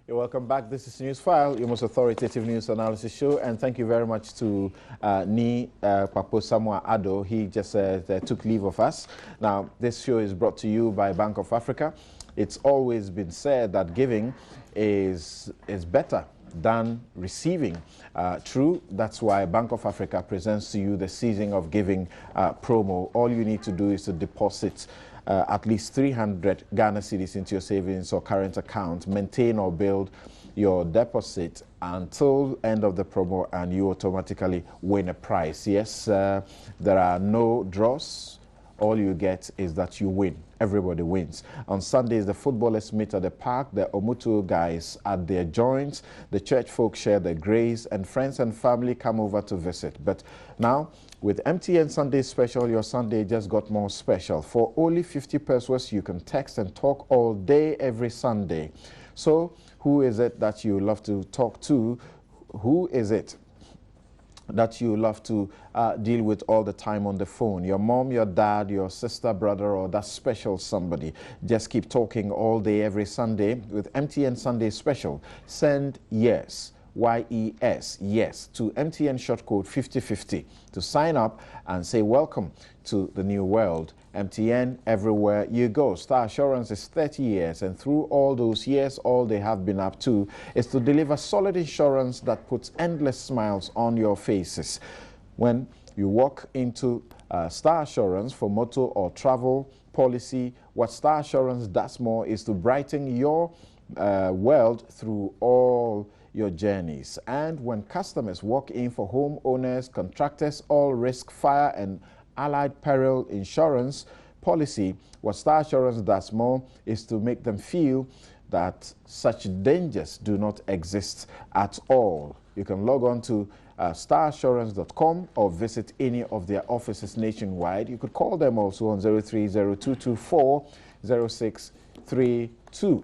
You're welcome back. This is Newsfile, your most authoritative news analysis show, and thank you very much to Papo Samoa Ado. He just took leave of us. Now, this show is brought to you by Bank of Africa. It's always been said that giving is better than receiving. True, that's why Bank of Africa presents to you the Season of Giving promo. All you need to do is to deposit at least 300 Ghana cedis into your savings or current account, maintain or build your deposit until end of the promo, and you automatically win a prize. Yes, there are no draws. All you get is that you win. Everybody wins. On Sundays, the footballers meet at the park, the Omutu guys at their joints, the church folk share their grace, and friends and family come over to visit. But now, with MTN Sunday Special, your Sunday just got more special. For only 50 pesos, you can text and talk all day, every Sunday. So, who is it that you love to talk to? Who is it that you love to deal with all the time on the phone? Your mom, your dad, your sister, brother, or that special somebody. Just keep talking all day, every Sunday with MTN Sunday Special. Send yes, Y-E-S, yes, to MTN short code 5050 to sign up and say welcome to the new world. MTN, everywhere you go. Star Assurance is 30 years, and through all those years, all they have been up to is to deliver solid insurance that puts endless smiles on your faces. When you walk into Star Assurance for motor or travel policy, what Star Assurance does more is to brighten your world through all your journeys. And when customers walk in for homeowners, contractors, all risk, fire and allied peril insurance policy, what Star Assurance does more is to make them feel that such dangers do not exist at all. You can log on to starassurance.com or visit any of their offices nationwide. You could call them also on 030-224-0632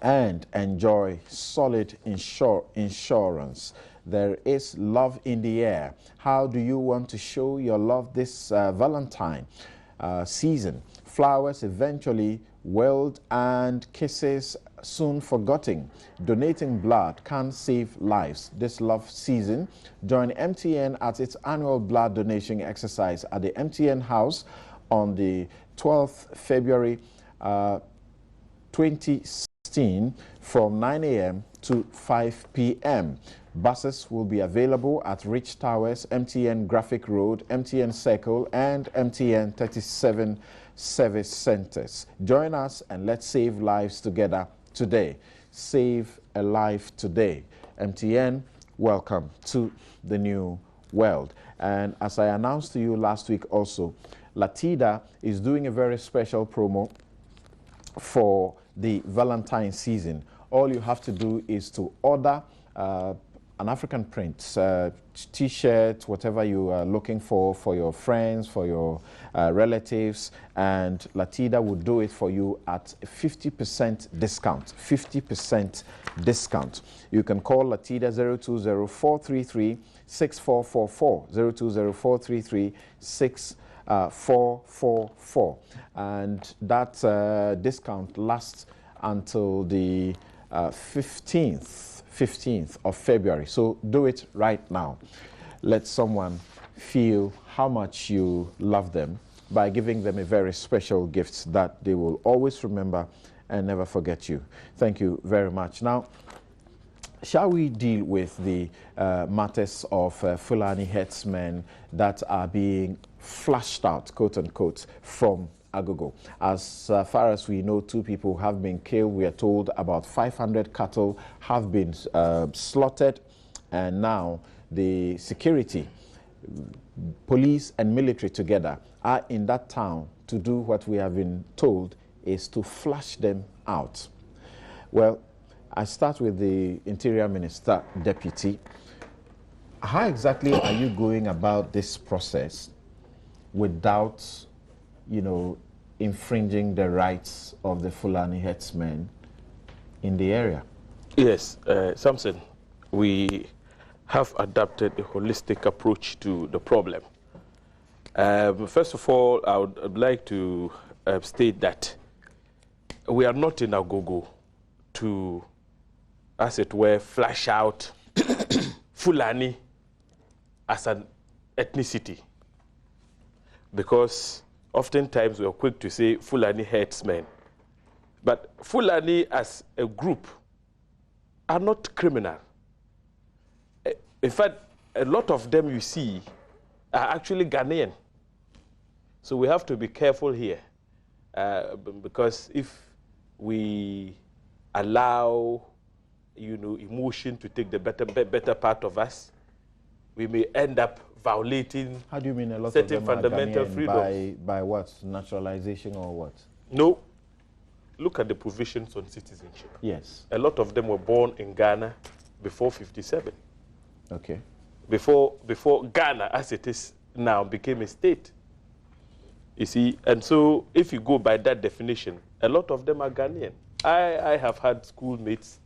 and enjoy solid insurance. There is love in the air. How do you want to show your love this Valentine season? Flowers eventually wilt and kisses soon forgotten. Donating blood can save lives. This love season, join MTN at its annual blood donation exercise at the MTN House on the 12th February 2016 from 9 a.m. to 5 p.m. Buses will be available at Rich Towers, MTN Graphic Road, MTN Circle, and MTN 37 service centers. Join us and let's save lives together today. Save a life today. MTN, welcome to the new world. And as I announced to you last week also, Latida is doing a very special promo for the Valentine season. All you have to do is to order an African print, t-shirt, whatever you are looking for your friends, for your relatives, and Latida will do it for you at 50% discount. 50% discount. You can call Latida 020-433-6444, 020-433-6444, and that discount lasts until the 15th of February. So do it right now. Let someone feel how much you love them by giving them a very special gift that they will always remember and never forget you. Thank you very much. Now, shall we deal with the matters of fulani herdsmen that are being flushed out, quote unquote, from Agogo? As far as we know, 2 people have been killed. We are told about 500 cattle have been slaughtered, and now the security, police and military together are in that town to do what we have been told is to flush them out. Well, I start with the Interior Minister Deputy. How exactly are you going about this process without, infringing the rights of the Fulani herdsmen in the area? Yes, Samson, we have adopted a holistic approach to the problem. First of all, I would like to state that we are not in Agogo to as it were, flash out Fulani as an ethnicity. Because oftentimes we are quick to say Fulani herdsmen. But Fulani as a group are not criminal. In fact, a lot of them you see are actually Ghanaian. So we have to be careful here. Because if we allow, emotion to take the better part of us, we may end up violating How do you mean a lot certain of them fundamental are Ghanaian freedoms. by what? Naturalization or what? No. Look at the provisions on citizenship. Yes. A lot of them were born in Ghana before 57. Okay. Before Ghana, as it is now, became a state. You see, and so if you go by that definition, a lot of them are Ghanaian. I have had schoolmates,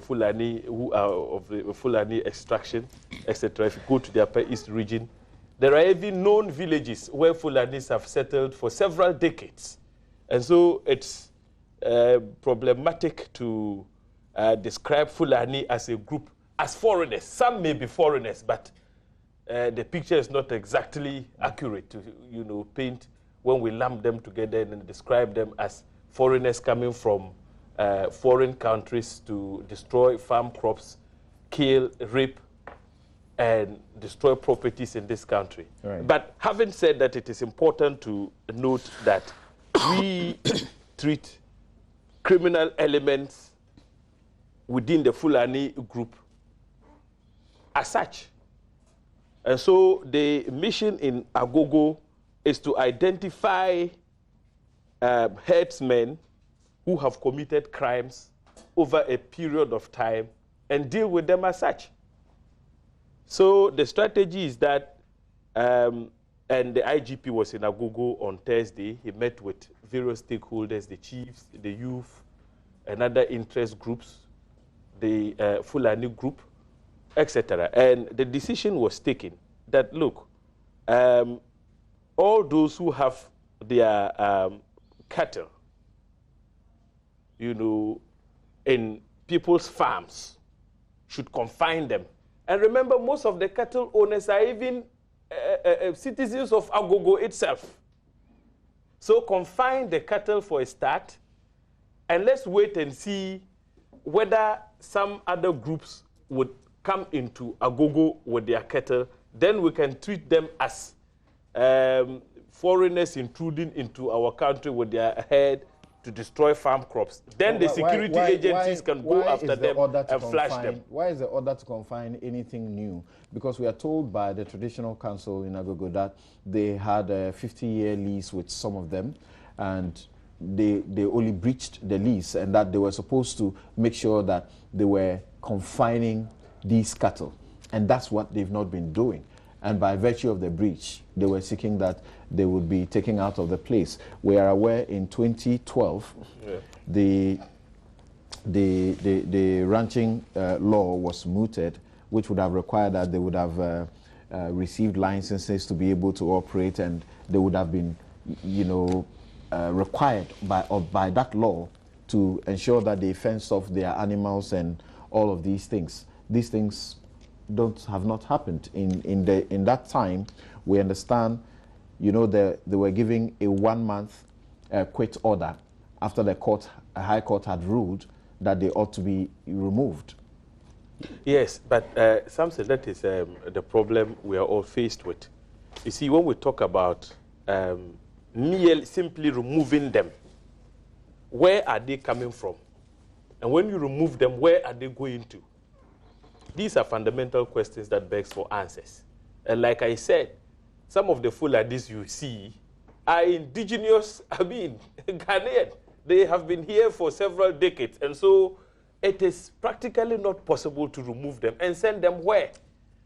Fulani, who are of the Fulani extraction, etc. If you go to the Upper East region, there are even known villages where Fulanis have settled for several decades. And so it's problematic to describe Fulani as a group, as foreigners. Some may be foreigners, but the picture is not exactly accurate to paint when we lump them together and describe them as foreigners coming from foreign countries to destroy farm crops, kill, rape, and destroy properties in this country. Right. But having said that, it is important to note that we treat criminal elements within the Fulani group as such. And so the mission in Agogo is to identify herdsmen who have committed crimes over a period of time and deal with them as such. So the strategy is that, and the IGP was in Agogo on Thursday. He met with various stakeholders, the chiefs, the youth, and other interest groups, the Fulani group, etc. And the decision was taken that, look, all those who have their cattle, in people's farms should confine them. And remember, most of the cattle owners are even citizens of Agogo itself. So confine the cattle for a start, and let's wait and see whether some other groups would come into Agogo with their cattle. Then we can treat them as foreigners intruding into our country with their herd to destroy farm crops. Then the security agencies can go after them and flash them. Why is the order to confine anything new? Because we are told by the traditional council in Agogo that they had a 50-year lease with some of them, and they only breached the lease, and that they were supposed to make sure that they were confining these cattle. And that's what they've not been doing. And by virtue of the breach, they were seeking that they would be taken out of the place. We are aware in 2012, the ranching law was mooted, which would have required that they would have received licenses to be able to operate, and they would have been, required by that law to ensure that they fence off their animals and all of these things. These things have not happened. In that time, we understand, they were giving a 1-month quit order after the High Court had ruled that they ought to be removed. Yes, but Samson, that is the problem we are all faced with. You see, when we talk about simply removing them, where are they coming from? And when you remove them, where are they going to? These are fundamental questions that begs for answers. And like I said, some of the Fulanis you see are indigenous, Ghanaian. They have been here for several decades. And so it is practically not possible to remove them and send them where?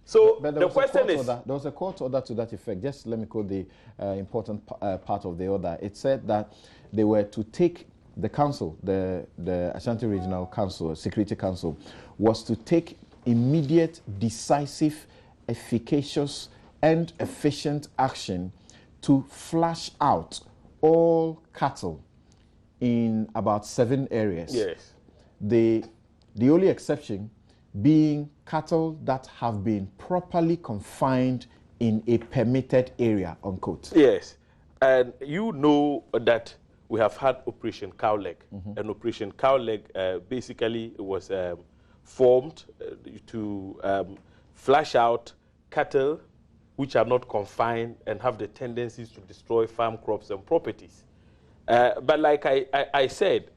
So but the question is... There was a court order to that effect. Just let me quote the important part of the order. It said that they were to take the council, the Ashanti Regional Council, Security Council, was to take immediate, decisive, efficacious, and efficient action to flush out all cattle in about 7 areas. Yes. They The only exception being cattle that have been properly confined in a permitted area, unquote. Yes, and you know that we have had Operation Cowleg, and Operation Cowleg basically was formed to flush out cattle which are not confined and have the tendencies to destroy farm crops and properties. But like I said,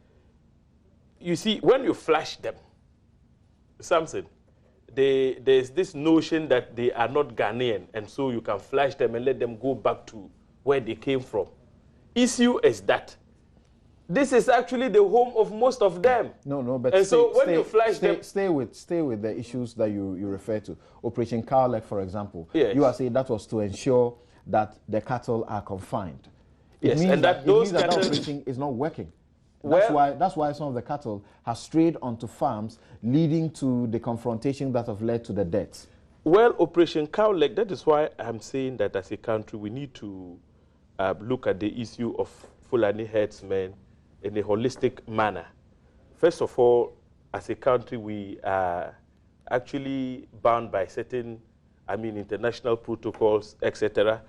you see, when you flush them, Samson, there's this notion that they are not Ghanaian, and so you can flush them and let them go back to where they came from. Issue is that this is actually the home of most of them. No, but and so when you flush them, stay with the issues that you refer to. Operation Cowleg, for example. Yes. You are saying that was to ensure that the cattle are confined. It means and that those that cattle operation is not working. That's why some of the cattle have strayed onto farms, leading to the confrontation that have led to the deaths. Well, Operation Cowleg, that is why I'm saying that as a country we need to look at the issue of fulani herdsmen in a holistic manner. First of all, as a country, we are actually bound by certain, international protocols, etc.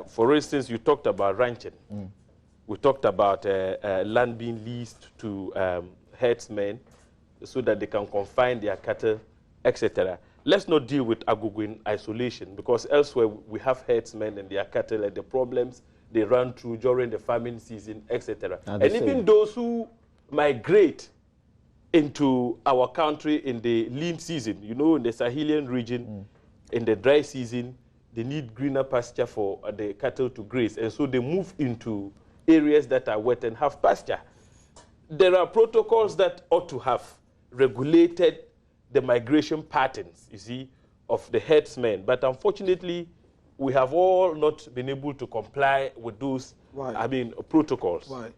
For instance, you talked about ranching. We talked about land being leased to herdsmen so that they can confine their cattle, etc. Let's not deal with Agogo in isolation, because elsewhere we have herdsmen and their cattle and the problems they run through during the farming season, etc. And even those who migrate into our country in the lean season, in the Sahelian region, in the dry season, they need greener pasture for the cattle to graze. And so they move into areas that are wet and have pasture. There are protocols that ought to have regulated the migration patterns, of the herdsmen. But unfortunately, we have all not been able to comply with those, protocols. Why?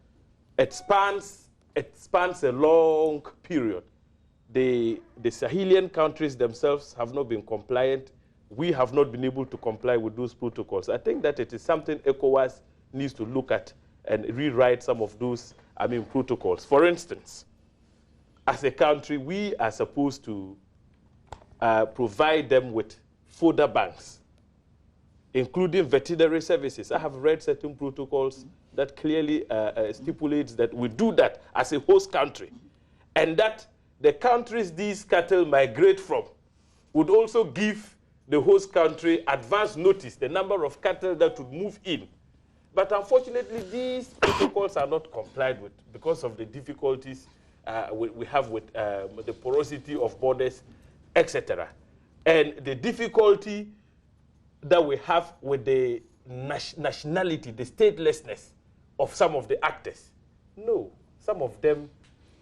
It spans a long period. The Sahelian countries themselves have not been compliant. We have not been able to comply with those protocols. I think that it is something ECOWAS needs to look at and rewrite some of those, protocols. For instance, as a country, we are supposed to provide them with fodder banks, including veterinary services. I have read certain protocols that clearly stipulates that we do that as a host country, and that the countries these cattle migrate from would also give the host country advance notice, the number of cattle that would move in. But unfortunately, these protocols are not complied with because of the difficulties we have with the porosity of borders, etc. And the difficulty that we have with the nationality, the statelessness of some of the actors. No, some of them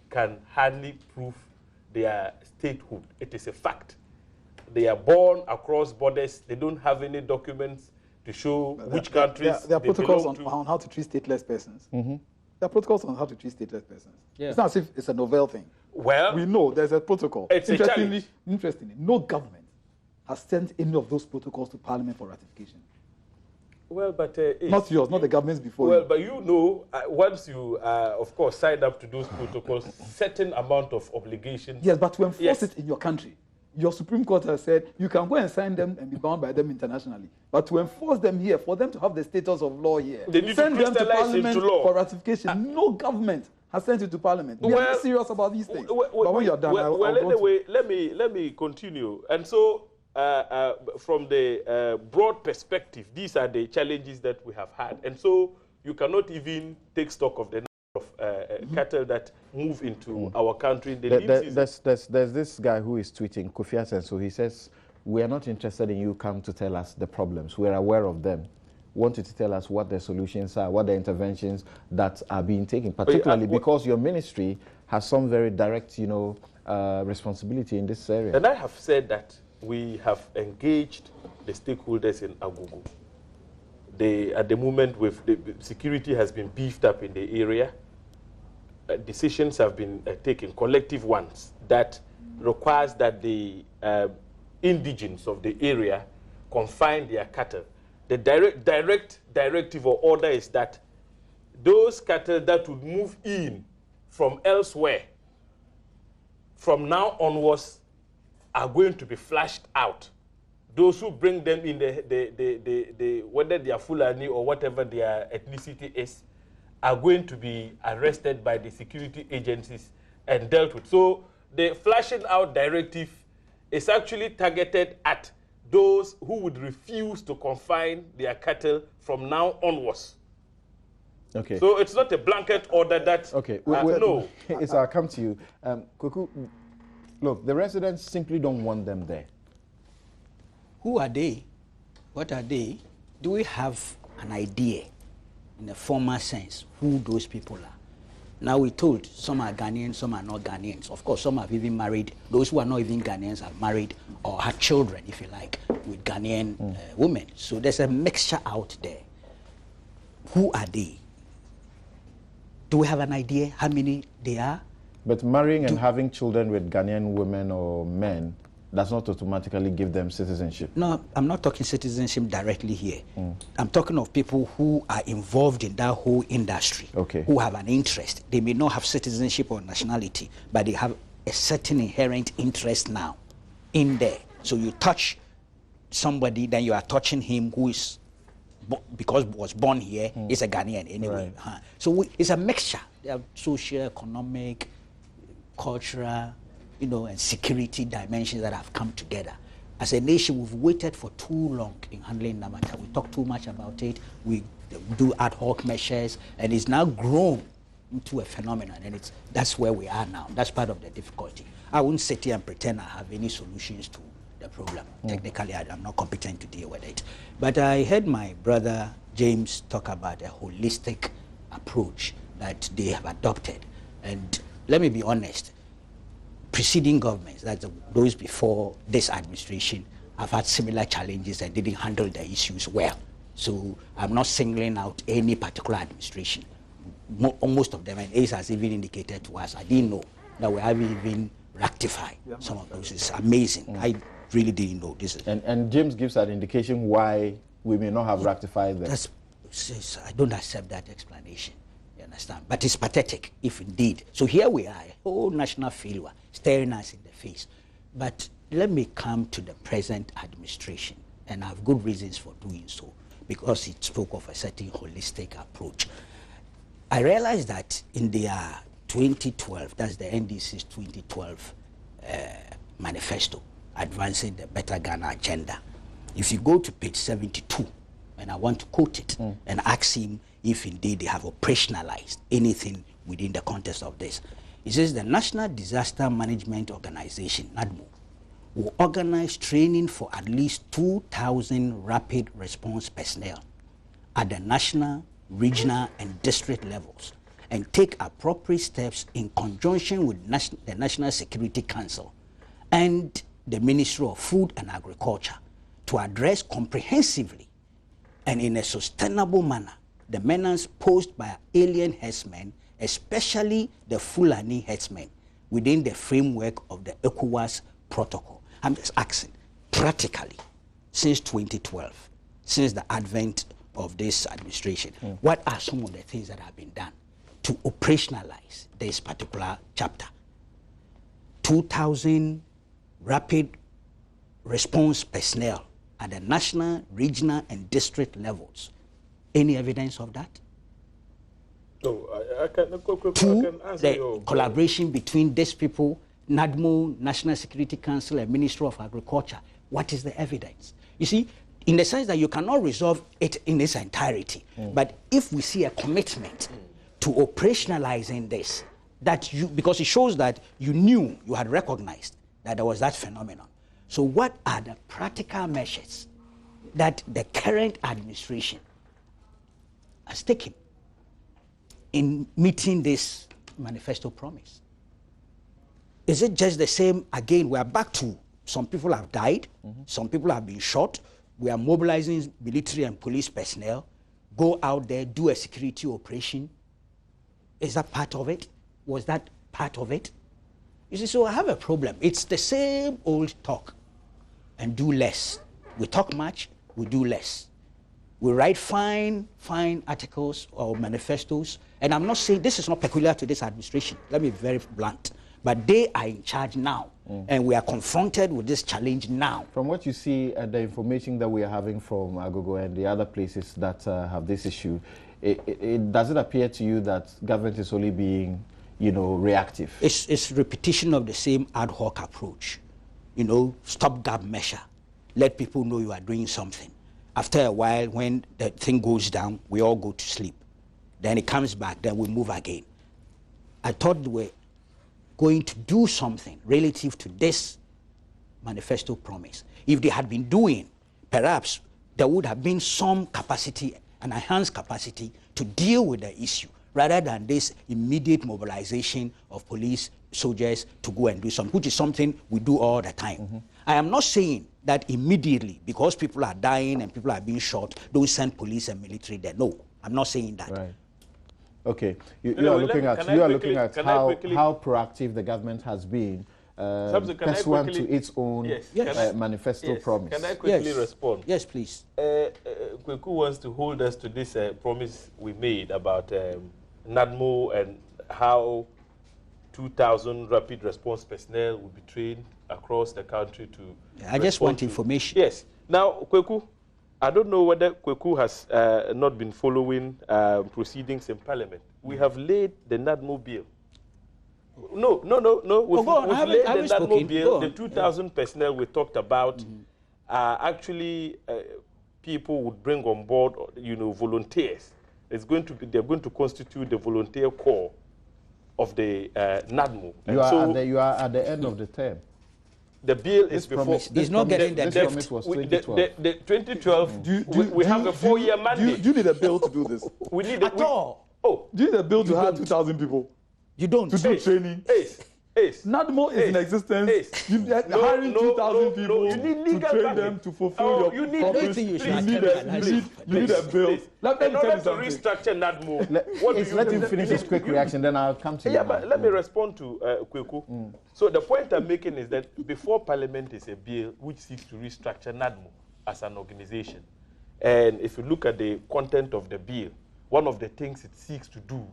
can hardly prove their statehood. It is a fact. They are born across borders. They don't have any documents to show which countries there are they protocols belong to. on how to treat stateless persons. There are protocols on how to treat stateless persons. Yeah. It's not as if it's a novel thing. Well, We know there's a protocol. It's a challenge. Interestingly, no government has sent any of those protocols to Parliament for ratification. well, but Not yours, not the governments before well, you. but once you, of course, signed up to those protocols, certain amount of obligations. Yes, but to enforce Yes. it in your country, your Supreme Court has said you can go and sign them and be bound by them internationally. But to enforce them here, for them to have the status of law here, They need to send them to crystallize Parliament into law. for ratification. No government has sent it to Parliament. We are not serious about these things. But when you're done, I'll go anyway, let me continue. And so, from the broad perspective, these are the challenges that we have had. And so, you cannot even take stock of the number of cattle that move into our country in the lean season. There's this guy who is tweeting, Kofi Asen, so he says, we are not interested in you come to tell us the problems. We're aware of them. We want you to tell us what the solutions are, what the interventions that are being taken, particularly because your ministry has some very direct, responsibility in this area. And I have said that we have engaged the stakeholders in Agogo. At the moment, with the security has been beefed up in the area. Decisions have been taken, collective ones, that requires that the indigents of the area confine their cattle. The direct directive or order is that those cattle that would move in from elsewhere from now onwards are going to be flashed out. Those who bring them in, whether they are Fulani or whatever their ethnicity is, are going to be arrested by the security agencies and dealt with. So the flashing out directive is actually targeted at those who would refuse to confine their cattle from now onwards. Okay. So it's not a blanket order that, okay. No. I'll come to you. Kuku, look, the residents simply don't want them there. Who are they? What are they? Do we have an idea, in a formal sense, who those people are? Now we told some are Ghanaians, some are not Ghanaians. Of course, some have even married. Those who are not even Ghanaians have married or had children, if you like, with Ghanaian women. So there's a mixture out there. Who are they? Do we have an idea how many they are? But marrying and having children with Ghanaian women or men does not automatically give them citizenship. No, I'm not talking citizenship directly here. I'm talking of people who are involved in that whole industry, who have an interest. They may not have citizenship or nationality, but they have a certain inherent interest now in there. So you touch somebody, then you are touching him who is, because was born here, is a Ghanaian anyway. Right. So it's a mixture. They have social, economic, cultural, and security dimensions that have come together. As a nation, we've waited for too long in handling the matter. We talk too much about it. We do ad hoc measures, and it's now grown into a phenomenon, and that's where we are now. That's part of the difficulty. I wouldn't sit here and pretend I have any solutions to the problem. Technically, I'm not competent to deal with it. But I heard my brother James talk about a holistic approach that they have adopted. And let me be honest, preceding governments, that's those before this administration, have had similar challenges and didn't handle the issues well. So I'm not singling out any particular administration. Most of them, and Ace has even indicated to us, I didn't know that we haven't even rectified some of those. It's amazing. I really didn't know this. And James gives an indication why we may not have rectified them. I don't accept that explanation. You understand? But it's pathetic, if indeed. So here we are, a whole national failure staring us in the face. But let me come to the present administration, and I have good reasons for doing so, because it spoke of a certain holistic approach. I realized that in their 2012, that's the NDC's 2012 manifesto, advancing the Better Ghana agenda. If you go to page 72, and I want to quote it, and ask him if indeed they have operationalized anything within the context of this. It says the National Disaster Management Organization, NADMO, will organize training for at least 2,000 rapid response personnel at the national, regional, and district levels, and take appropriate steps in conjunction with the National Security Council and the Ministry of Food and Agriculture to address comprehensively and in a sustainable manner the menace posed by alien herdsmen, especially the Fulani herdsmen, within the framework of the ECOWAS protocol. I'm just asking, practically, since 2012, since the advent of this administration, what are some of the things that have been done to operationalize this particular chapter? 2,000 rapid response personnel at the national, regional, and district levels. Any evidence of that? No, I can answer the collaboration between these people, NADMO, National Security Council, and Ministry of Agriculture. What is the evidence? You see, in the sense that you cannot resolve it in its entirety, but if we see a commitment to operationalizing this, because it shows that you knew, you had recognized that there was that phenomenon. So what are the practical measures that the current administration has taken in meeting this manifesto promise? Is it just the same? Again, we are back to some people have died, some people have been shot. We are mobilizing military and police personnel, go out there, do a security operation. Is that part of it? Was that part of it? You see, so I have a problem. It's the same old talk and do less. We talk much, we do less. We write fine articles or manifestos, and I'm not saying this is not peculiar to this administration. Let me be very blunt. But they are in charge now, and we are confronted with this challenge now. From what you see, the information that we are having from Agogo and the other places that have this issue, does it appear to you that government is only being, reactive? It's repetition of the same ad hoc approach. Stopgap measure. Let people know you are doing something. After a while, when the thing goes down, we all go to sleep. Then it comes back, then we move again. I thought we were going to do something relative to this manifesto promise. If they had been doing, perhaps there would have been some capacity, an enhanced capacity to deal with the issue, rather than this immediate mobilization of police, soldiers to go and do something, which is something we do all the time. I am not saying that immediately, because people are dying and people are being shot, don't send police and military there. No, I'm not saying that. Right. Okay, you are looking at how proactive the government has been pursuant to its own manifesto promise. Can I quickly respond? Yes, please. Kweku wants to hold us to this promise we made about NADMO and how 2,000 rapid response personnel will be trained across the country to. I just want information. Yes. Now, Kweku, I don't know whether Kweku has not been following proceedings in Parliament. We have laid the NADMO bill. No. We've laid the NADMO bill. The 2,000 personnel we talked about are actually people would bring on board, volunteers. They're going to constitute the volunteer corps of the NADMO. You are at the end of the term. The bill is before. He's not getting the this promise was 2012. The 2012, we have a 4-year mandate. Do you need a bill to do this? We need At all. Oh. Do you need a bill to hire 2,000 people? You don't. To do training? NADMO is in existence. You hiring 2,000 people to train them to fulfill your purpose. You need a bill. Let me in order to restructure NADMO, let him finish his quick reaction, then I'll come to you. Yeah, but let me respond to Kweku. So the point I'm making is that before Parliament is a bill which seeks to restructure NADMO as an organization. And if you look at the content of the bill, one of the things it seeks to do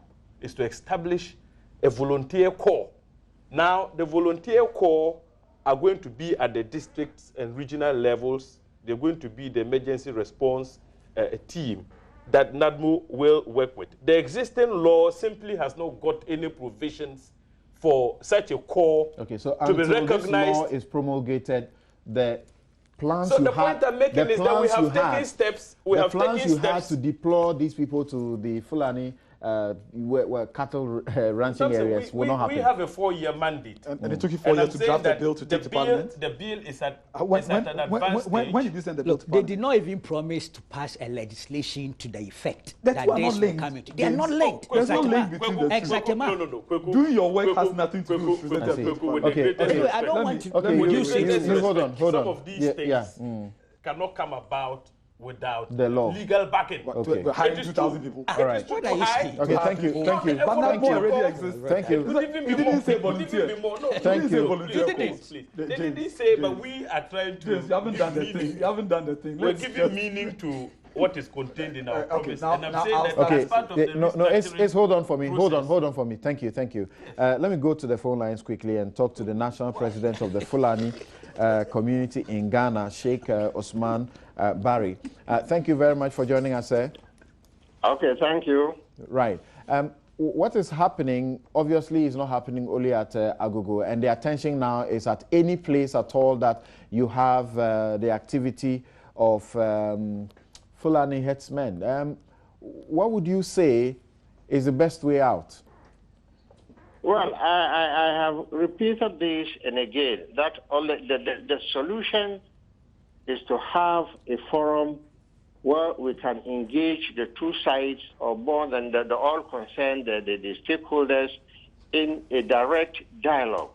is to establish a volunteer corps. Now, the volunteer corps are going to be at the districts and regional levels. They're going to be the emergency response team that NADMO will work with. The existing law simply has not got any provisions for such a corps to be recognized. This law is promulgated, the plans so you the had, point I'm making is that we have taken steps. The plans you had to deploy these people to the Fulani where cattle ranching areas will not happen. We have a 4-year mandate. And it took you 4 years to draft the bill to take to Parliament? The bill is at an advanced stage. When did you send the bill to They Parliament? did not even promise to pass a legislation to the effect That that two are this not will linked. come into. They are not linked. There's no link between the two. Exactly. No. Doing your work has nothing to do with Okay. I don't want to. Okay, you hold on. Some of these things cannot come about without the law, legal backing. We're hiring 2,000 people. All right. What are you saying? Okay, thank you. But NADMO already exists. Thank you. He didn't say volunteer. Thank you. They didn't say, but we are trying to. James, you haven't done the thing. You haven't done the thing. We're giving meaning to what is contained in our promise. now- And I'm now saying I'll- that as part of the It's hold on for me. process. Hold on for me. Thank you. Let me go to the phone lines quickly and talk to the national president of the Fulani community in Ghana, Sheikh Osman Barry. Thank you very much for joining us, sir. Okay, thank you. Right. What is happening, obviously, is not happening only at Agogo, and the attention now is at any place at all that you have the activity of Fulani herdsmen. What would you say is the best way out? Well, I have repeated this and again, that the solution is to have a forum where we can engage the two sides or more than the all concerned, the stakeholders in a direct dialogue.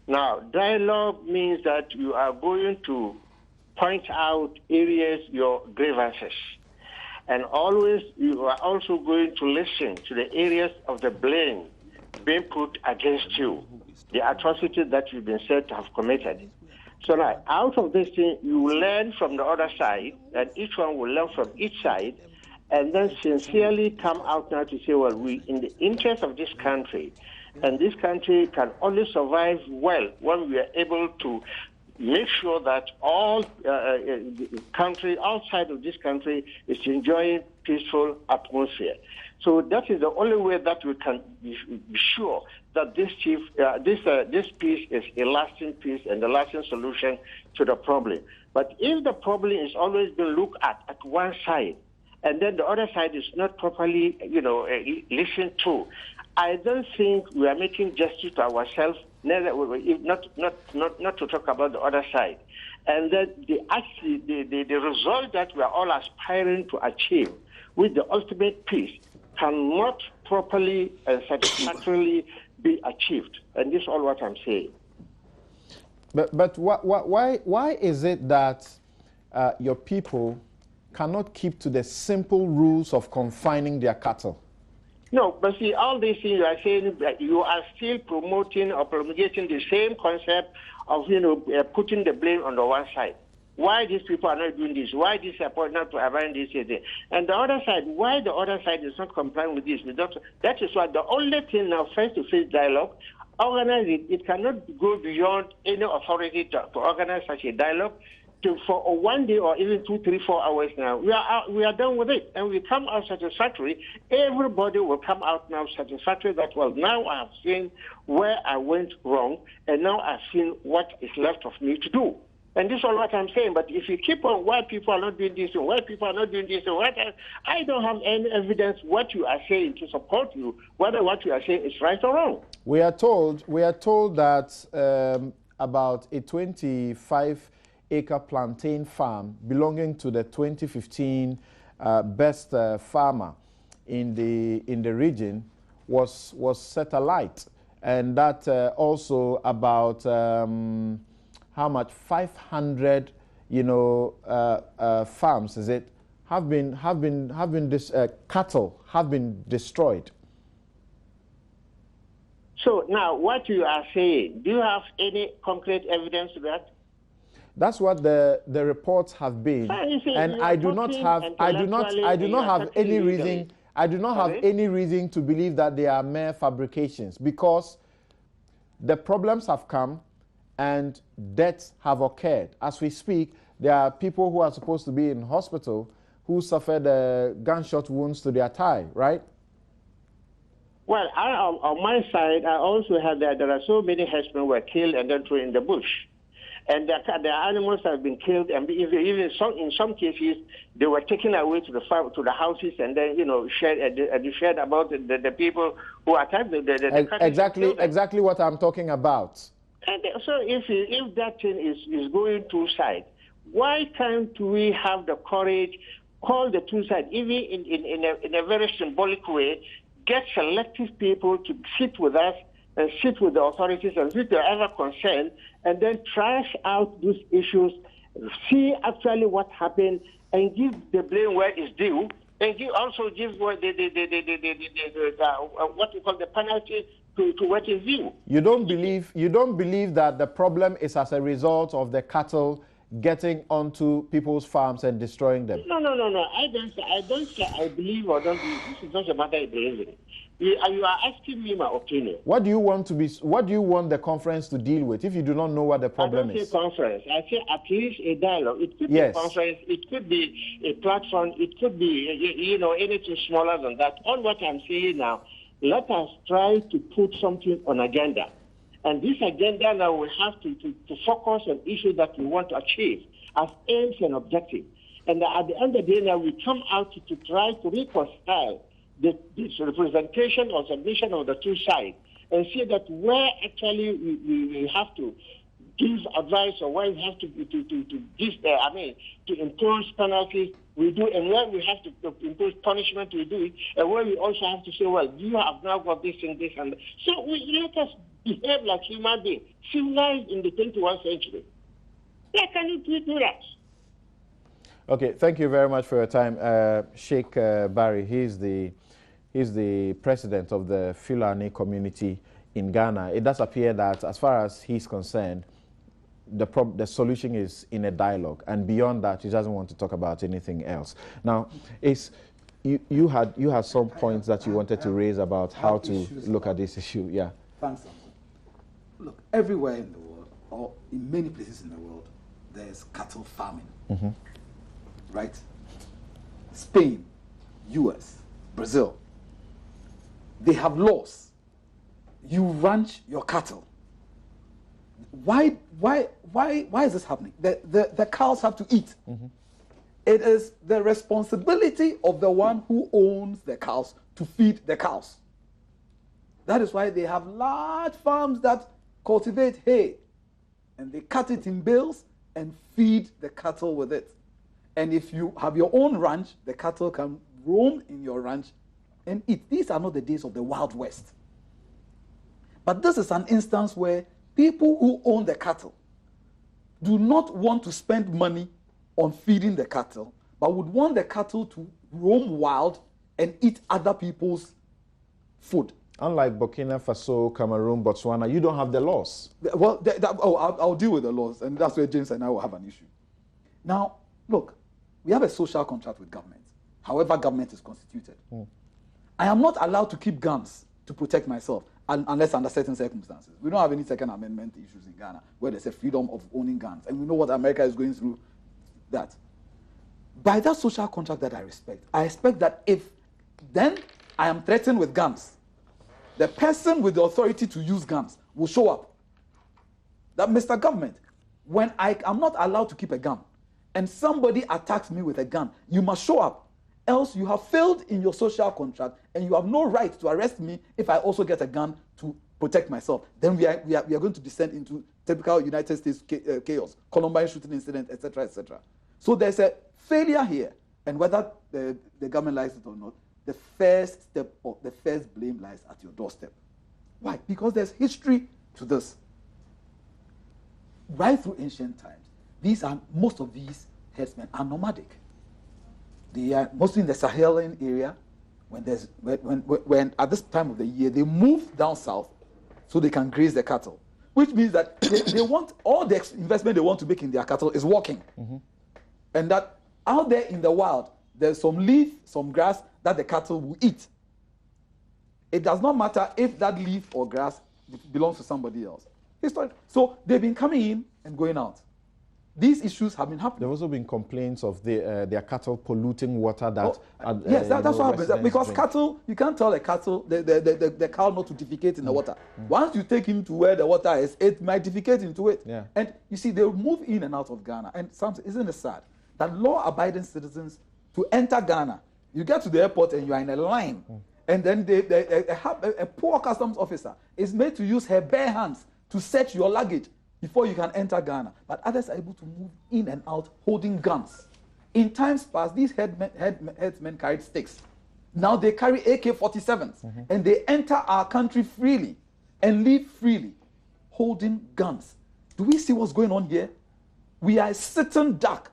Now, dialogue means that you are going to point out areas, your grievances. And always, you are also going to listen to the areas of the blame being put against you, the atrocity that you've been said to have committed. So now, out of this thing, you learn from the other side, and each one will learn from each side, and then sincerely come out now to say, well, we, in the interest of this country, And this country can only survive well when we are able to make sure that all country outside of this country is enjoying peaceful atmosphere. So that is the only way that we can be sure that this peace is a lasting peace and a lasting solution to the problem. But if the problem is always being looked at one side, and then the other side is not properly, listened to, I don't think we are making justice to ourselves. Not to talk about the other side, and then the result that we are all aspiring to achieve, with the ultimate peace, cannot properly and satisfactorily be achieved. And this is all what I'm saying. But why is it that your people cannot keep to the simple rules of confining their cattle? No, but see, all these things you are saying, you are still promoting or promulgating the same concept of, putting the blame on the one side. Why these people are not doing this? Why this support not to avoid this? And the other side, why the other side is not complying with this? That is why the only thing now, face-to-face dialogue, organize it. It cannot go beyond any authority to organize such a dialogue. For 1 day or even 2, 3, 4 hours now, we are done with it, and we come out satisfactory. Everybody will come out now satisfactory that, well, now I have seen where I went wrong, and now I've seen what is left of me to do. And this is all what I'm saying. But if you keep on why people are not doing this and why people are not doing this and what, I don't have any evidence what you are saying to support you, whether what you are saying is right or wrong. We are told that about a 25-acre plantain farm belonging to the 2015 best farmer in the region was set alight, and that also about how much 500 farms is it have been this cattle have been destroyed. So now what you are saying, do you have any concrete evidence to that? That's what the reports have been, and I do not have any reason to believe that they are mere fabrications, because the problems have come and deaths have occurred. As we speak, there are people who are supposed to be in hospital who suffered gunshot wounds to their thigh, right? Well, on my side, I also have that there are so many herdsmen were killed and then thrown in the bush. And the animals have been killed, and even in some cases, they were taken away to the houses, and then shared about the people who attacked the exactly what I'm talking about. And so if that thing is going two sides, why can't we have the courage, call the two sides, even in a very symbolic way, get selective people to sit with us and sit with the authorities and sit whoever concerned, and then trash out these issues, see actually what happened, and give the blame where it's due, and also give what you call the penalty to what is due. You don't believe that the problem is as a result of the cattle getting onto people's farms and destroying them? No. I don't say I believe or don't believe. This is not a matter of believing. You are asking me my opinion. What do you want the conference to deal with if you do not know what the problem is? I don't say conference. I say at least a dialogue. It could be a conference. It could be a platform. It could be anything smaller than that. All what I'm saying now, let us try to put something on agenda. And this agenda now will have to focus on issues that we want to achieve as aims and objectives. And at the end of the day now, we come out to try to reconcile the representation or submission of the two sides and see that where actually we have to give advice or where we have to impose penalties, we do, and where we have to impose punishment, we do it, and where we also have to say, well, you have now got this and this and that. So let us behave like human beings, civilized in the 21st century. Why can you do that? Okay, thank you very much for your time. Sheikh Barry, he's the president of the Fulani community in Ghana. It does appear that as far as he's concerned, the solution is in a dialogue, and beyond that, he doesn't want to talk about anything else. Now, you had some points that you wanted to raise about how to look at this issue. Yeah. Thanks, Samuel. Look, everywhere in the world, or in many places in the world, there's cattle farming. Right? Spain, US, Brazil. They have laws. You ranch your cattle. Why is this happening? The cows have to eat. It is the responsibility of the one who owns the cows to feed the cows. That is why they have large farms that cultivate hay, and they cut it in bales and feed the cattle with it. And if you have your own ranch, the cattle can roam in your ranch and eat. These are not the days of the Wild West. But this is an instance where people who own the cattle do not want to spend money on feeding the cattle, but would want the cattle to roam wild and eat other people's food. Unlike Burkina Faso, Cameroon, Botswana, you don't have the laws. Well, I'll deal with the laws, and that's where James and I will have an issue. Now, look, we have a social contract with government, however government is constituted. I am not allowed to keep guns to protect myself unless under certain circumstances. We don't have any Second Amendment issues in Ghana where there's a freedom of owning guns, and we know what America is going through that. By that social contract that I expect that if then I am threatened with guns, the person with the authority to use guns will show up. That, Mr. Government, when I am not allowed to keep a gun and somebody attacks me with a gun, you must show up. Else you have failed in your social contract and you have no right to arrest me if I also get a gun to protect myself. Then we are going to descend into typical United States chaos, Columbine shooting incident, etc., etc. So there's a failure here, and whether the government likes it or not, the first step or the first blame lies at your doorstep. Why? Because there's history to this. Right through ancient times, most of these herdsmen are nomadic. They are mostly in the Sahelian area. When at this time of the year they move down south so they can graze their cattle, which means that they want all the investment they want to make in their cattle is walking, and that out there in the wild there's some leaf, some grass that the cattle will eat. It does not matter if that leaf or grass belongs to somebody else. So they've been coming in and going out. These issues have been happening. There have also been complaints of their cattle polluting water that... yes, that's what happens. Because cattle, you can't tell a cattle, the cow not to defecate in the water. Once you take him to where the water is, it might defecate into it. Yeah. And you see, they move in and out of Ghana. And isn't it sad that law-abiding citizens, to enter Ghana, you get to the airport and you are in a line. And then a poor customs officer is made to use her bare hands to search your luggage before you can enter Ghana. But others are able to move in and out holding guns. In times past, these herdsmen carried sticks. Now they carry AK-47s, and they enter our country freely and leave freely, holding guns. Do we see what's going on here? We are a sitting duck.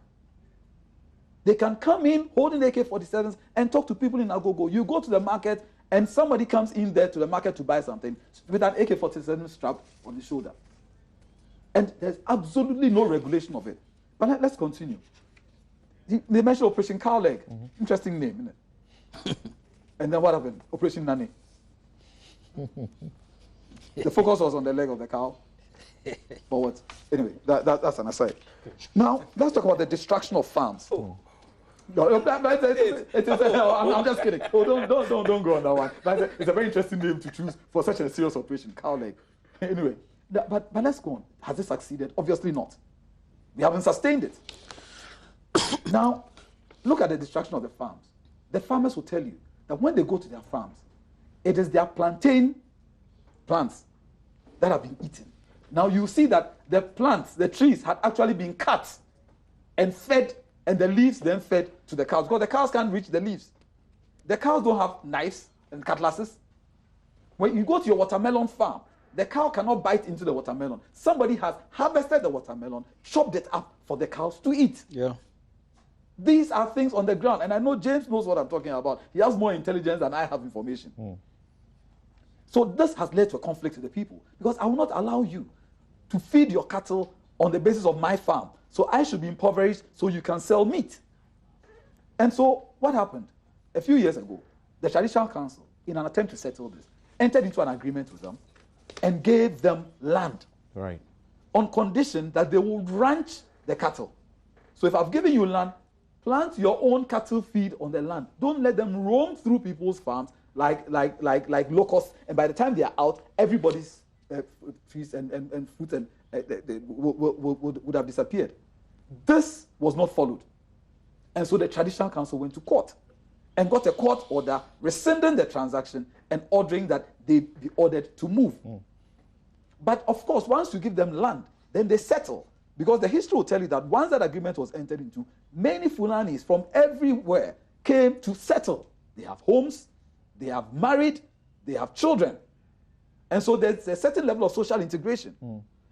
They can come in holding AK-47s and talk to people in Agogo. You go to the market, and somebody comes in there to the market to buy something with an AK-47 strap on the shoulder. And there's absolutely no regulation of it. But let's continue. They mentioned Operation Cow Leg. Interesting name, isn't it? And then what happened? Operation Nani. The focus was on the leg of the cow. For what? Anyway, that's an aside. Now, let's talk about the destruction of farms. I'm just kidding. Don't go on that one. But it's a very interesting name to choose for such a serious operation, Cow Leg. Anyway, but let's go on. Has it succeeded? Obviously not. We haven't sustained it. Now, look at the destruction of the farms. The farmers will tell you that when they go to their farms, it is their plantain plants that have been eaten. Now you see that the plants, the trees, had actually been cut and fed, and the leaves then fed to the cows, because the cows can't reach the leaves. The cows don't have knives and cutlasses. When you go to your watermelon farm, the cow cannot bite into the watermelon. Somebody has harvested the watermelon, chopped it up for the cows to eat. Yeah. These are things on the ground, and I know James knows what I'm talking about. He has more intelligence than I have information. So this has led to a conflict with the people, because I will not allow you to feed your cattle on the basis of my farm. So I should be impoverished so you can sell meat. And so what happened? A few years ago, the Traditional Council, in an attempt to settle this, entered into an agreement with them and gave them land. Right. On condition that they would ranch the cattle. So if I've given you land, plant your own cattle feed on the land. Don't let them roam through people's farms like locusts. And by the time they are out, everybody's trees and fruit and would have disappeared. This was not followed. And so the traditional council went to court and got a court order rescinding the transaction and ordering that they be ordered to move. But of course, once you give them land, then they settle. Because the history will tell you that once that agreement was entered into, many Fulanis from everywhere came to settle. They have homes, they have married, they have children. And so there's a certain level of social integration.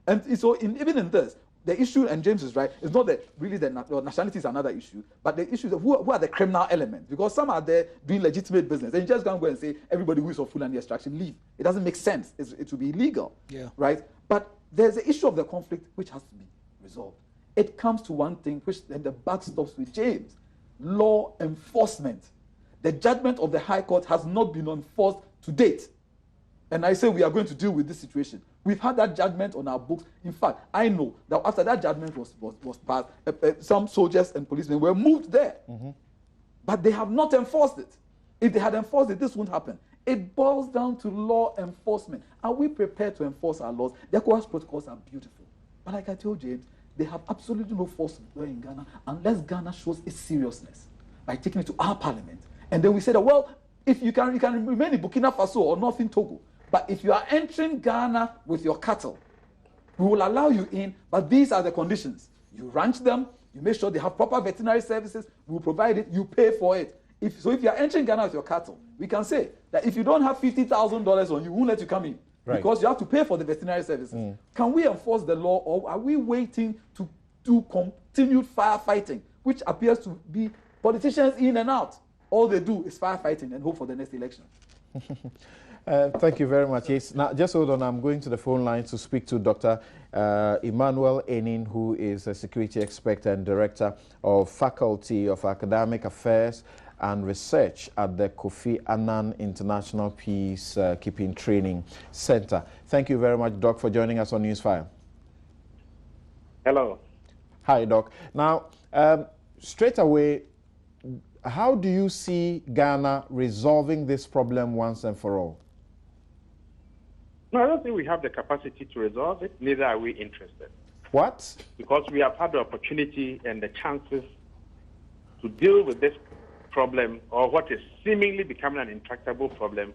And so even in this, the issue, and James is right, is not that really the nationality is another issue, but the issue is who are the criminal elements? Because some are there doing legitimate business. And you just can't go and say, everybody who is of Fulani extraction, leave. It doesn't make sense. It would be illegal. Yeah. Right? But there's the issue of the conflict which has to be resolved. It comes to one thing, which then the buck stops with James. Law enforcement. The judgment of the High Court has not been enforced to date. And I say we are going to deal with this situation. We've had that judgment on our books. In fact, I know that after that judgment was passed, some soldiers and policemen were moved there. But they have not enforced it. If they had enforced it, this wouldn't happen. It boils down to law enforcement. Are we prepared to enforce our laws? The ECOWAS protocols are beautiful. But like I told James, they have absolutely no force in Ghana unless Ghana shows its seriousness by taking it to our parliament. And then we say that, well, if you can remain in Burkina Faso or North in Togo, but if you are entering Ghana with your cattle, we will allow you in, but these are the conditions. You ranch them, you make sure they have proper veterinary services, we will provide it, you pay for it. If you are entering Ghana with your cattle, we can say that if you don't have $50,000 on you, we won't let you come in. Right. Because you have to pay for the veterinary services. Can we enforce the law, or are we waiting to do continued firefighting, which appears to be politicians in and out? All they do is firefighting and hope for the next election. Thank you very much. Yes. Now, just hold on. I'm going to the phone line to speak to Dr. Emmanuel Enin, who is a security expert and director of Faculty of Academic Affairs and Research at the Kofi Annan International Peacekeeping Training Center. Thank you very much, Doc, for joining us on Newsfile. Hello. Hi, Doc. Now, straight away, how do you see Ghana resolving this problem once and for all? No, I don't think we have the capacity to resolve it. Neither are we interested. What? Because we have had the opportunity and the chances to deal with this problem, or what is seemingly becoming an intractable problem,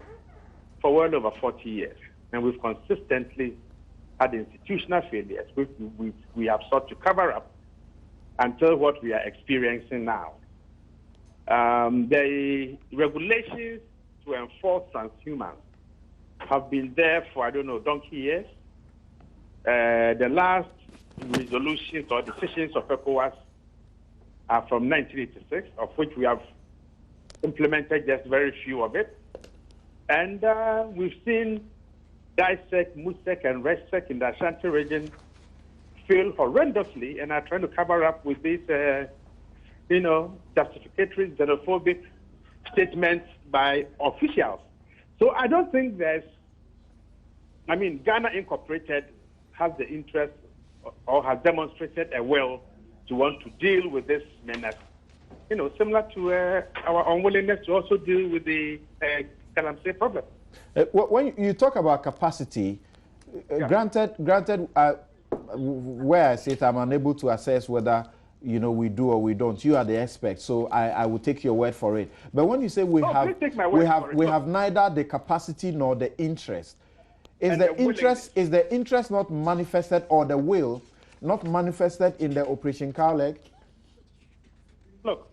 for well over 40 years. And we've consistently had institutional failures, which we have sought to cover up until what we are experiencing now. The regulations to enforce transhumance have been there for, donkey years. The last resolutions or decisions of ECOWAS are from 1986, of which we have implemented just very few of it. And we've seen DISEC, MUSEC, and RESEC in the Ashanti region fail horrendously and are trying to cover up with these justificatory, xenophobic statements by officials. So I don't think Ghana Incorporated has the interest or has demonstrated a will to want to deal with this menace, similar to our unwillingness to also deal with the Galamsey problem. When you talk about capacity, granted, where I sit, I'm unable to assess whether we do or we don't. You are the expert, so I will take your word for it. But when you say we have neither the capacity nor the interest, is the interest not manifested, or the will not manifested in the Operation Cowleg? Look,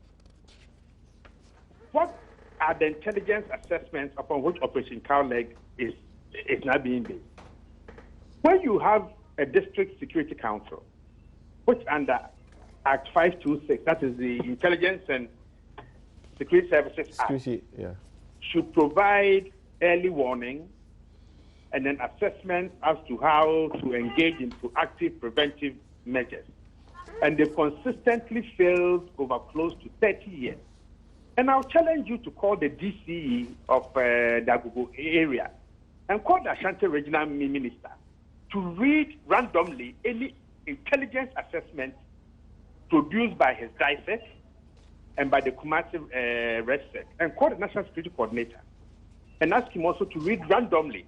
what are the intelligence assessments upon which Operation Cowleg is not being based? When you have a district security council, which under Act 526, that is the Intelligence and Security Services Act, should provide early warning and an assessment as to how to engage in proactive preventive measures. And they've consistently failed over close to 30 years. And I'll challenge you to call the DCE of the Agogo area and called the Ashanti Regional Minister to read randomly any intelligence assessment produced by his DISEC and by the Kumasi RedSec, and called the National Security Coordinator and asked him also to read randomly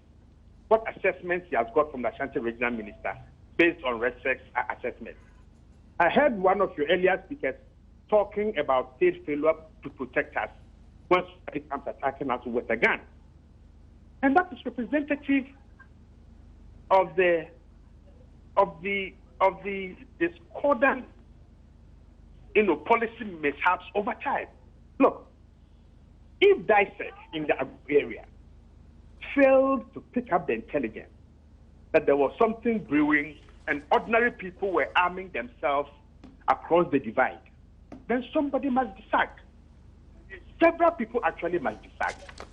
what assessments he has got from the Ashanti Regional Minister based on RedSec's assessment. I heard one of your earlier speakers talking about state failure to protect us when somebody comes attacking us with a gun. And that is representative of the discordant, policy mishaps over time. Look, if DISEC in the area failed to pick up the intelligence that there was something brewing and ordinary people were arming themselves across the divide, then somebody must be sacked. Several people actually must be sacked.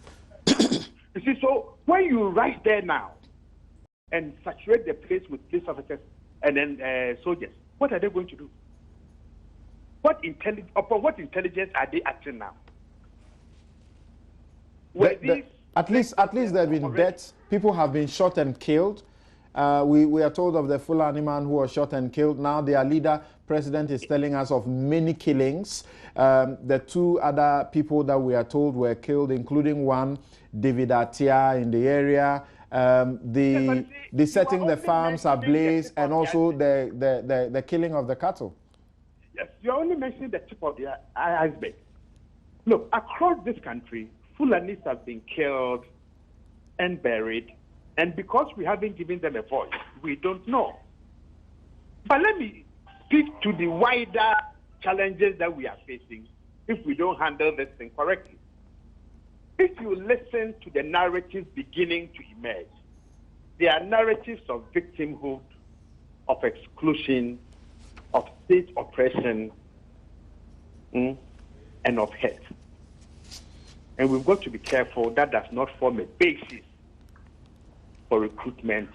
You see, so when you rise there now and saturate the place with police officers and then soldiers, what are they going to do? Upon what intelligence are they acting now? At least there have been deaths. People have been shot and killed. We are told of the Fulani man who was shot and killed. Now their leader, president, is telling us of many killings. The two other people that we are told were killed, including one, David Atia, in the area. The setting the farms ablaze, and also the killing of the cattle. Yes, you're only mentioning the tip of the iceberg. Look, across this country, Fulanis have been killed and buried, and because we haven't given them a voice, we don't know. But let me speak to the wider challenges that we are facing if we don't handle this thing correctly. If you listen to the narratives beginning to emerge, they are narratives of victimhood, of exclusion, of state oppression, and of hate. And we've got to be careful that does not form a basis for recruitment